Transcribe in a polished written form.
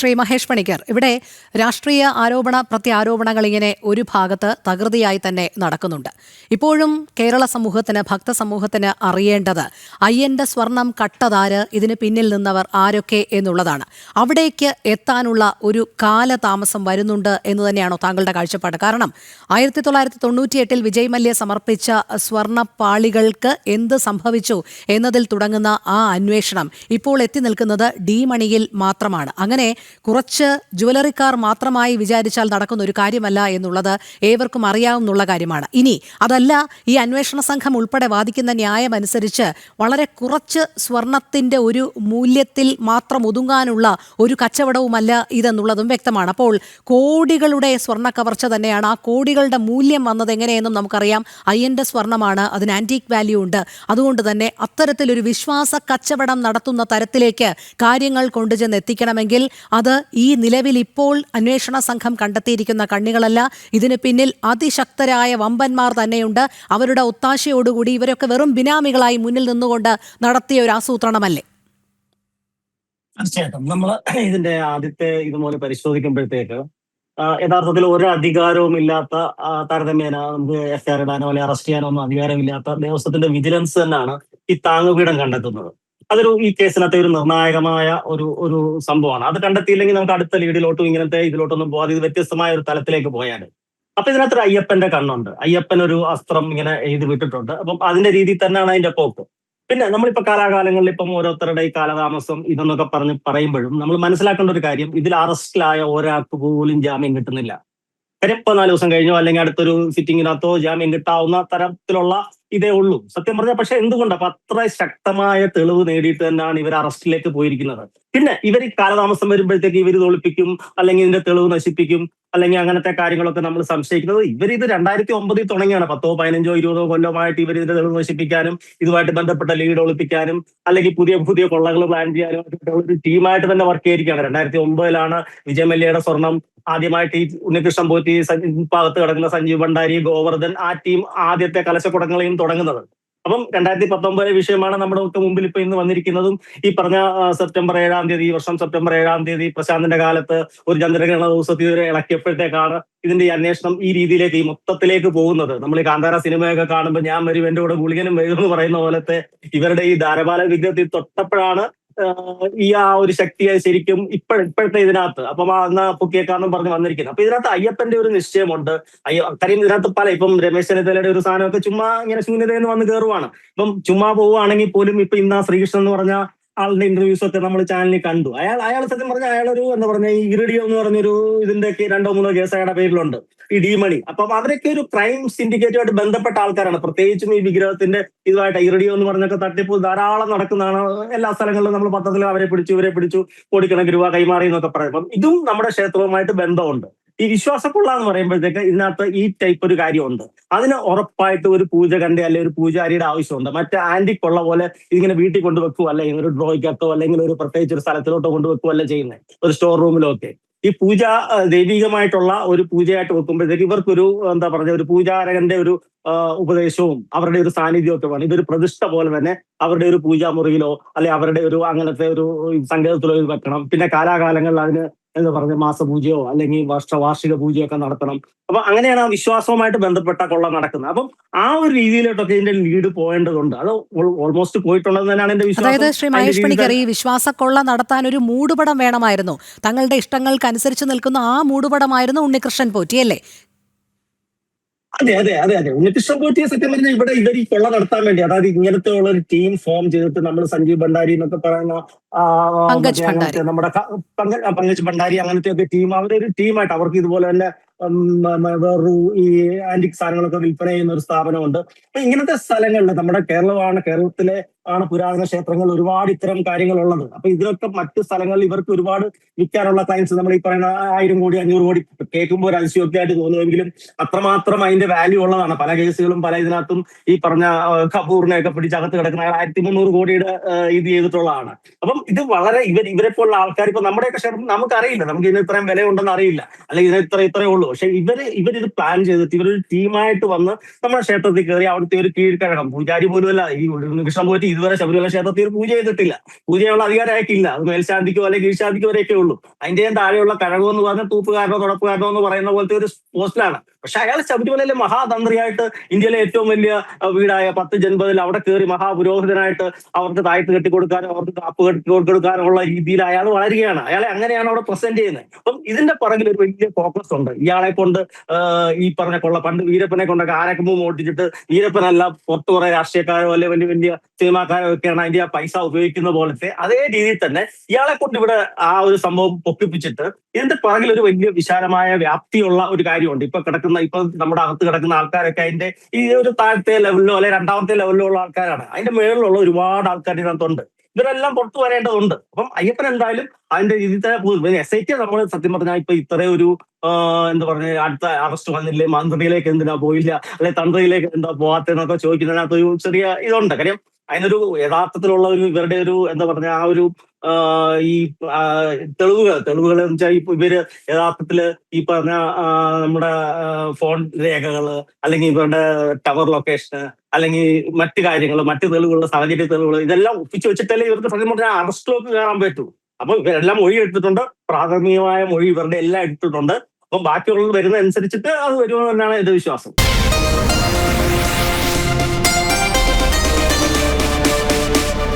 ശ്രീ മഹേഷ് പണിക്കർ, ഇവിടെ രാഷ്ട്രീയ ആരോപണ പ്രത്യാരോപണങ്ങൾ ഇങ്ങനെ ഒരു ഭാഗത്ത് തകൃതിയായി തന്നെ നടക്കുന്നുണ്ട്. ഇപ്പോഴും കേരള സമൂഹത്തിന്, ഭക്തസമൂഹത്തിന് അറിയേണ്ടത് അയ്യന്റെ സ്വർണം കട്ടതാര്, ഇതിന് പിന്നിൽ നിന്നവർ ആരൊക്കെ എന്നുള്ളതാണ്. അവിടേക്ക് എത്താനുള്ള ഒരു കാലതാമസം വരുന്നുണ്ട് എന്ന് തന്നെയാണോ താങ്കളുടെ കാഴ്ചപ്പാട്? കാരണം 1998 വിജയ് മല്യ സമർപ്പിച്ച സ്വർണപ്പാളികൾക്ക് എന്ത് സംഭവിച്ചു എന്നതിൽ തുടങ്ങുന്ന ആ അന്വേഷണം ഇപ്പോൾ എത്തി നിൽക്കുന്നത് ഡി മണിയിൽ മാത്രമാണ്. അങ്ങനെ കുറച്ച് ജ്വല്ലറിക്കാർ മാത്രമായി വിചാരിച്ചാൽ നടക്കുന്ന ഒരു കാര്യമല്ല എന്നുള്ളത് ഏവർക്കും അറിയാവുന്ന കാര്യമാണ്. ഇനി അതല്ല, ഈ അന്വേഷണ സംഘം ഉൾപ്പെടെ വാദിക്കുന്ന ന്യായം അനുസരിച്ച് വളരെ കുറച്ച് സ്വർണത്തിന്റെ ഒരു മൂല്യത്തിൽ മാത്രം ഒതുങ്ങാനുള്ള ഒരു കച്ചവടവുമല്ല ഇതെന്നുള്ളതും വ്യക്തമാണ്. അപ്പോൾ കോടികളുടെ സ്വർണ്ണ കവർച്ച തന്നെയാണ്. ആ കോടികളുടെ മൂല്യം വന്നത് എങ്ങനെയെന്നും നമുക്കറിയാം. അയ്യന്റെ സ്വർണമാണ്, അതിന് ആന്റിക് വാല്യൂ ഉണ്ട്. അതുകൊണ്ട് തന്നെ അത്തരത്തിലൊരു വിശ്വാസ കച്ചവടം നടത്തുന്ന തരത്തിലേക്ക് കാര്യങ്ങൾ കൊണ്ടുചെന്ന് എത്തിക്കണമെങ്കിൽ അത് ഈ നിലവിൽ ഇപ്പോൾ അന്വേഷണ സംഘം കണ്ടെത്തിയിരിക്കുന്ന കണ്ണികളല്ല. ഇതിന് പിന്നിൽ അതിശക്തരായ വമ്പന്മാർ തന്നെയുണ്ട്. അവരുടെ ഒത്താശയോടുകൂടി ഇവരൊക്കെ വെറും ബിനാമികളായി മുന്നിൽ നിന്നുകൊണ്ട് നടത്തിയ ഒരു ആസൂത്രണമല്ലേ? തീർച്ചയായിട്ടും നമ്മൾ ഇതിന്റെ ആദ്യത്തെ ഇതുപോലെ പരിശോധിക്കുമ്പോഴത്തേക്ക് യഥാർത്ഥത്തിൽ ഒരു അധികാരവും ഇല്ലാത്ത, താരതമ്യേന നമുക്ക് എഫ്ഐആർ ഇടാനോ അല്ലെങ്കിൽ അറസ്റ്റ് ചെയ്യാനോ ഒന്നും അധികാരമില്ലാത്ത ദേവസ്വത്തിന്റെ വിജിലൻസ് തന്നെയാണ് ഈ താങ്ങുപീഠം കണ്ടെത്തുന്നത്. ഈ കേസിനകത്തെ ഒരു നിർണായകമായ ഒരു സംഭവമാണ്. അത് കണ്ടെത്തിയില്ലെങ്കിൽ നമുക്ക് അടുത്ത ലീഡിലോട്ടും ഇങ്ങനത്തെ ഇതിലോട്ടൊന്നും പോകാതെ ഇത് വ്യത്യസ്തമായ ഒരു തലത്തിലേക്ക് പോയാൽ. അപ്പൊ ഇതിനകത്തൊരു അയ്യപ്പന്റെ കണ്ണുണ്ട്. അയ്യപ്പൻ ഒരു അസ്ത്രം ഇങ്ങനെ എഴുതി വിട്ടിട്ടുണ്ട്. അപ്പം അതിന്റെ രീതിയിൽ തന്നെയാണ് അതിന്റെ പോക്ക്. പിന്നെ നമ്മളിപ്പോ കാലാകാലങ്ങളിൽ ഇപ്പം ഓരോരുത്തരുടെ ഈ കാലതാമസം ഇതെന്നൊക്കെ പറയുമ്പോഴും നമ്മൾ മനസ്സിലാക്കേണ്ട ഒരു കാര്യം, ഇതിൽ അറസ്റ്റിലായ ഒരാൾക്ക് പോലും ജാമ്യം കിട്ടുന്നില്ല. കാര്യം ഇപ്പൊ 4 ദിവസം കഴിഞ്ഞോ അല്ലെങ്കിൽ അടുത്തൊരു സിറ്റിങ്ങിനകത്തോ ജാമ്യം കിട്ടാവുന്ന തരത്തിലുള്ള ഇതേ ഉള്ളൂ സത്യം പറഞ്ഞാൽ. പക്ഷെ എന്തുകൊണ്ട് അപ്പൊ അത്ര ശക്തമായ തെളിവ് നേടിയിട്ട് തന്നെയാണ് ഇവർ അറസ്റ്റിലേക്ക് പോയിരിക്കുന്നത്. പിന്നെ ഇവർ ഈ കാലതാമസം വരുമ്പോഴത്തേക്ക് ഇവർ തോൽപ്പിക്കും, അല്ലെങ്കിൽ ഇതിന്റെ തെളിവ് നശിപ്പിക്കും, അല്ലെങ്കിൽ അങ്ങനത്തെ കാര്യങ്ങളൊക്കെ നമ്മൾ സംശയിക്കുന്നത്. ഇവരിത് 2009 തുടങ്ങിയാണ്. 10, 15, 20 കൊല്ലമായിട്ട് ഇവർ ഇതിന്റെ തെളിവ് നശിപ്പിക്കാനും ഇതുമായിട്ട് ബന്ധപ്പെട്ട ലീഡ് ഒളിപ്പിക്കാനും അല്ലെങ്കിൽ പുതിയ പുതിയ കൊള്ളകൾ പ്ലാൻ ചെയ്യാനും ഒരു ടീമായിട്ട് തന്നെ വർക്ക് ചെയ്തിരിക്കുകയാണ്. 2009 വിജയ് മല്യയുടെ സ്വർണം ആദ്യമായിട്ട് ഈ ഉണ്ണികൃഷ്ണൻ പോറ്റി, ഭാഗത്ത് കിടക്കുന്ന സഞ്ജീവ് ഭണ്ഡാരി, ഗോവർദ്ധൻ, ആ ടീം ആദ്യത്തെ കലശക്കുടങ്ങളെയും തുടങ്ങുന്നത്. അപ്പം 2019 വിഷയമാണ് നമ്മുടെ മുമ്പിൽ ഇപ്പൊ ഇന്ന് വന്നിരിക്കുന്നതും. ഈ പറഞ്ഞ സെപ്റ്റംബർ 7-ാം തീയതി, ഈ വർഷം സെപ്റ്റംബർ 7-ാം തീയതി പ്രശാന്തിന്റെ കാലത്ത് ഒരു ചന്ദ്രഗ്രഹണ ദിവസത്തിൽ ഇവരെ ഇളക്കിയപ്പോഴത്തേക്കാണ് ഇതിന്റെ ഈ അന്വേഷണം ഈ രീതിയിലേക്ക്, ഈ മൊത്തത്തിലേക്ക് പോകുന്നത്. നമ്മൾ ഈ കാന്താര സിനിമയൊക്കെ കാണുമ്പോൾ ഞാൻ വരും എന്റെ കൂടെ ഗുളികനും വരും എന്ന് പറയുന്ന പോലത്തെ ഇവരുടെ ഈ ധാരപാല വിഗ്രഹത്തിൽ തൊട്ടപ്പോഴാണ് ഈ ഒരു ശക്തിയെ ശരിക്കും ഇപ്പോഴത്തെ ഇതിനകത്ത് അപ്പം അന്ന് പൊക്കിയേക്കാന്നും പറഞ്ഞ് വന്നിരിക്കുന്നത്. അപ്പൊ ഇതിനകത്ത് അയ്യപ്പന്റെ ഒരു നിശ്ചയമുണ്ട്. കാര്യം ഇതിനകത്ത് ഇപ്പം രമേശ് ചെന്നിത്തലയുടെ ഒരു സാധനമൊക്കെ ചുമ്മാ ഇങ്ങനെ ശൂന്യതയെന്ന് വന്ന് കയറുവാണ്. ഇപ്പം ചുമ്മാ പോവുകയാണെങ്കിൽ പോലും ഇപ്പൊ ഇന്ന് ശ്രീകൃഷ്ണൻ എന്ന് പറഞ്ഞ ആളുടെ ഇന്റർവ്യൂസ് ഒക്കെ നമ്മൾ ചാനലിൽ കണ്ടു. അയാൾ സത്യം പറഞ്ഞാൽ അയാളൊരു എന്താ പറഞ്ഞ ഈ ഇറിഡിയോ എന്ന് പറഞ്ഞൊരു ഇതിന്റെ 2-3 കേസ് അയാളുടെ പേരിലുണ്ട്, ഈ ഡി മണി. അപ്പം അവരൊക്കെ ഒരു ക്രൈം സിൻഡിക്കേറ്റുമായിട്ട് ബന്ധപ്പെട്ട ആൾക്കാരാണ്. പ്രത്യേകിച്ചും ഈ വിഗ്രഹത്തിന്റെ ഇതുമായിട്ട് ഇറിഡിയോ എന്ന് പറഞ്ഞൊക്കെ തട്ടിപ്പ് ധാരാളം നടക്കുന്നതാണ്. എല്ലാ സ്ഥലങ്ങളിലും നമ്മൾ പത്രത്തിൽ അവരെ പിടിച്ചു, ഇവരെ പിടിച്ചു, കോടിക്കണക്കിന് രൂപ കൈമാറി എന്നൊക്കെ പറയുമ്പം ഇതും നമ്മുടെ ക്ഷേത്രവുമായിട്ട് ബന്ധമുണ്ട്. ഈ വിശ്വാസക്കൊള്ള എന്ന് പറയുമ്പോഴത്തേക്ക് ഇതിനകത്ത് ഈ ടൈപ്പ് ഒരു കാര്യമുണ്ട്. അതിന് ഉറപ്പായിട്ട് ഒരു പൂജകന്റെ അല്ലെങ്കിൽ ഒരു പൂജാരിയുടെ ആവശ്യമുണ്ട്. മറ്റേ ആന്റിക് കൊള്ള പോലെ ഇതിങ്ങനെ വീട്ടിൽ കൊണ്ടുവെക്കുക, അല്ലെങ്കിൽ ഒരു ഡ്രോയ്ക്കകത്തോ അല്ലെങ്കിൽ ഒരു പ്രത്യേകിച്ച് ഒരു സ്ഥലത്തിലോട്ടോ കൊണ്ടുവെക്കുകയല്ല ചെയ്യുന്നത്, ഒരു സ്റ്റോർ റൂമിലോ ഒക്കെ. ഈ പൂജ ദൈവികമായിട്ടുള്ള ഒരു പൂജയായിട്ട് വെക്കുമ്പോഴത്തേക്ക് ഇവർക്കൊരു എന്താ പറഞ്ഞ ഒരു പൂജാരകന്റെ ഒരു ഉപദേശവും അവരുടെ ഒരു സാന്നിധ്യവും ഒക്കെ വേണം. ഇതൊരു പ്രതിഷ്ഠ പോലെ തന്നെ അവരുടെ ഒരു പൂജാമുറിയിലോ അല്ലെ അവരുടെ ഒരു അങ്ങനത്തെ ഒരു സങ്കേതത്തിലോ ഇത് വെക്കണം. പിന്നെ കാലാകാലങ്ങളിൽ അതിന് എന്താ പറഞ്ഞ മാസപൂജയോ അല്ലെങ്കിൽ വാർഷിക പൂജയോ ഒക്കെ നടത്തണം. അപ്പൊ അങ്ങനെയാണ് ആ വിശ്വാസവുമായിട്ട് ബന്ധപ്പെട്ട കൊള്ള നടക്കുന്നത്. അപ്പം ആ ഒരു രീതിയിലോട്ടൊക്കെ ഇതിന്റെ ലീഡ് പോകേണ്ടതുണ്ട്. അത് ഓൾമോസ്റ്റ് പോയിട്ടുള്ളത് തന്നെയാണ് എന്റെ വിശ്വാസം. അതായത് ശ്രീ മഹേഷ് പണിക്കർ, ഈ വിശ്വാസക്കൊള്ള നടത്താൻ ഒരു മൂടുപടം വേണമായിരുന്നു. തങ്ങളുടെ ഇഷ്ടങ്ങൾക്ക് അനുസരിച്ച് നിൽക്കുന്ന ആ മൂടുപടമായിരുന്നു ഉണ്ണികൃഷ്ണൻ പോറ്റി, അല്ലേ? അതെ. ഉണ്ണികൃഷ്ണൻ പോറ്റിയെ സത്യം പറഞ്ഞാൽ ഇവർ ഈ കൊള്ള നടത്താൻ വേണ്ടി, അതായത് ഇങ്ങനത്തെ ഉള്ള ഒരു ടീം ഫോം ചെയ്തിട്ട് നമ്മൾ സഞ്ജീവ് ഭണ്ഡാരി എന്നൊക്കെ പറയുന്ന നമ്മുടെ പങ്കജ് ഭണ്ഡാരി അങ്ങനത്തെ ഒക്കെ ടീം, അവരൊരു ടീമായിട്ട് അവർക്ക് ഇതുപോലെ തന്നെ വേറൊരു ഈ ആന്റിക് സാധനങ്ങളൊക്കെ വിൽപ്പന ചെയ്യുന്ന ഒരു സ്ഥാപനമുണ്ട്. അപ്പൊ ഇങ്ങനത്തെ സ്ഥലങ്ങളിൽ നമ്മുടെ കേരളത്തിലെ പുരാതന ക്ഷേത്രങ്ങൾ ഒരുപാട് ഇത്തരം കാര്യങ്ങളുള്ളത്. അപ്പൊ ഇതിലൊക്കെ മറ്റു സ്ഥലങ്ങളിൽ ഇവർക്ക് ഒരുപാട് വിൽക്കാനുള്ള ക്ലയൻസ്, നമ്മൾ ഈ പറയുന്ന 1000 കോടി 500 കോടി കേൾക്കുമ്പോൾ ഒരു അതിശയോക്തി ആയിട്ട് തോന്നുമെങ്കിലും അത്രമാത്രം അതിന്റെ വാല്യൂ ഉള്ളതാണ്. പല കേസുകളും പല ഇതിനകത്തും ഈ പറഞ്ഞ കപൂറിനെയൊക്കെ പിടിച്ചകത്ത് കിടക്കുന്ന 1300 കോടിയുടെ ഇത് ചെയ്തിട്ടുള്ളതാണ്. അപ്പം ഇത് വളരെ ഇവരെ പോലുള്ള ആൾക്കാർ ഇപ്പൊ നമ്മുടെയൊക്കെ ക്ഷേത്രം നമുക്കറിയില്ല, നമുക്ക് ഇതിന് ഇത്രയും വില ഉണ്ടെന്ന് അറിയില്ല, അല്ലെങ്കിൽ ഇതിന് ഇത്രയേ ഉള്ളൂ. പക്ഷെ ഇവരിത് പ്ലാൻ ചെയ്തിട്ട് ഇവരൊരു ടീമായിട്ട് വന്ന് നമ്മുടെ ക്ഷേത്രത്തിൽ കയറി അവിടുത്തെ ഒരു കീഴ്ക്കഴകം, പൂജാരി പോലുമല്ല, ഈ കൃഷ്ണൻ പോറ്റി ഇതുവരെ ശബരിമല ക്ഷേത്രത്തിൽ പൂജ ചെയ്തിട്ടില്ല. പൂജ ചെയ്യാനുള്ള അധികാരം അയക്കില്ല. അത് മേൽശാന്തിക്കോ അല്ലെങ്കിൽ കീഴ്ശാന്തിക്കോ വരെയൊക്കെ ഉള്ളൂ. അതിന്റെയും താഴെയുള്ള കഴകം എന്ന് പറഞ്ഞാൽ തൂപ്പുകാരനോ തുടപ്പുകാരനോ എന്ന് പറയുന്ന പോലത്തെ ഒരു പോസ്റ്റിലാണ്. പക്ഷെ അയാൾ ശബരിമലയിലെ മഹാതന്ത്രിയായിട്ട് ഇന്ത്യയിലെ ഏറ്റവും വലിയ വീടായ 10 ജൻപതിൽ അവിടെ കയറി മഹാപുരോഹിതനായിട്ട് അവർക്ക് താഴ്ത്ത് കെട്ടിക്കൊടുക്കാനോ അവർക്ക് കാപ്പ് കെട്ടിക്കൊടുക്കാനോ ഉള്ള രീതിയിൽ അയാൾ വളരുകയാണ്. അയാളെ അങ്ങനെയാണ് അവിടെ പ്രസന്റ് ചെയ്യുന്നത്. അപ്പം ഇതിന്റെ പുറകിൽ ഒരു വലിയ ഫോക്കസ് ഉണ്ട്. ഇയാളെ കൊണ്ട് ഈ പറഞ്ഞ പണ്ട് വീരപ്പനെ കൊണ്ടൊക്കെ ആനക്കമ്പ് ഓട്ടിച്ചിട്ട് വീരപ്പനല്ല പുറത്ത് കുറെ രാഷ്ട്രീയക്കാരോ അല്ലെ വലിയ വലിയ സിനിമാക്കാരോ ഒക്കെയാണ് അതിന്റെ ആ പൈസ ഉപയോഗിക്കുന്ന പോലത്തെ അതേ രീതിയിൽ തന്നെ ഇയാളെ കൊണ്ട് ഇവിടെ ആ ഒരു സംഭവം പൊക്കിപ്പിച്ചിട്ട് ഇതിന്റെ പുറകിൽ ഒരു വലിയ വിശാലമായ വ്യാപ്തിയുള്ള ഒരു കാര്യമുണ്ട്. ഇപ്പൊ നമ്മുടെ അകത്ത് കിടക്കുന്ന ആൾക്കാരൊക്കെ അതിന്റെ ഈ ഒരു താഴത്തെ ലെവലിലോ അല്ലെ രണ്ടാമത്തെ ലെവലിലോ ഉള്ള ആൾക്കാരാണ്. അതിന്റെ മേളിലുള്ള ഒരുപാട് ആൾക്കാർ ഇതിനകത്തുണ്ട്. ഇവരെല്ലാം പുറത്തു വരേണ്ടതുണ്ട്. അപ്പം അയ്യപ്പൻ എന്തായാലും അതിന്റെ രീതിയിൽ SIT നമ്മൾ സത്യം പറഞ്ഞാൽ ഇപ്പൊ ഇത്രയും ഒരു എന്താ പറഞ്ഞ അടുത്ത അറസ്റ്റ് വന്നില്ലേ, മന്ത്രിയിലേക്ക് എന്തിനാ പോയില്ല, അല്ലെ തന്ത്രിയിലേക്ക് എന്താ പോകാത്തെന്നൊക്കെ ചോദിക്കുന്നതിനകത്ത് ഒരു ചെറിയ ഇതുണ്ട്. കാര്യം അതിനൊരു യഥാർത്ഥത്തിലുള്ള ഒരു ഇവരുടെ ഒരു എന്താ പറഞ്ഞ ആ ഒരു ഈ തെളിവുകൾ എന്ന് വെച്ചാൽ ഇവര് യഥാർത്ഥത്തില് ഈ പറഞ്ഞ നമ്മുടെ ഫോൺ രേഖകള് അല്ലെങ്കിൽ ഇവരുടെ ടവർ ലൊക്കേഷന് അല്ലെങ്കിൽ മറ്റു കാര്യങ്ങൾ, മറ്റു തെളിവുകൾ, സാഹചര്യ തെളിവുകൾ ഇതെല്ലാം ഒപ്പിച്ചു വെച്ചിട്ടല്ലേ ഇവർക്ക് സത്യം പറഞ്ഞാൽ അറസ്റ്റിലേക്ക് കയറാൻ പറ്റൂ. അപ്പൊ ഇവരെല്ലാം മൊഴി എടുത്തിട്ടുണ്ട്. പ്രാഥമികമായ മൊഴി ഇവരുടെ എല്ലാം എടുത്തിട്ടുണ്ട്. അപ്പൊ ബാക്കിയുള്ളത് വരുന്ന അനുസരിച്ചിട്ട് അത് വരുമെന്ന് തന്നെയാണ് എന്റെ വിശ്വാസം.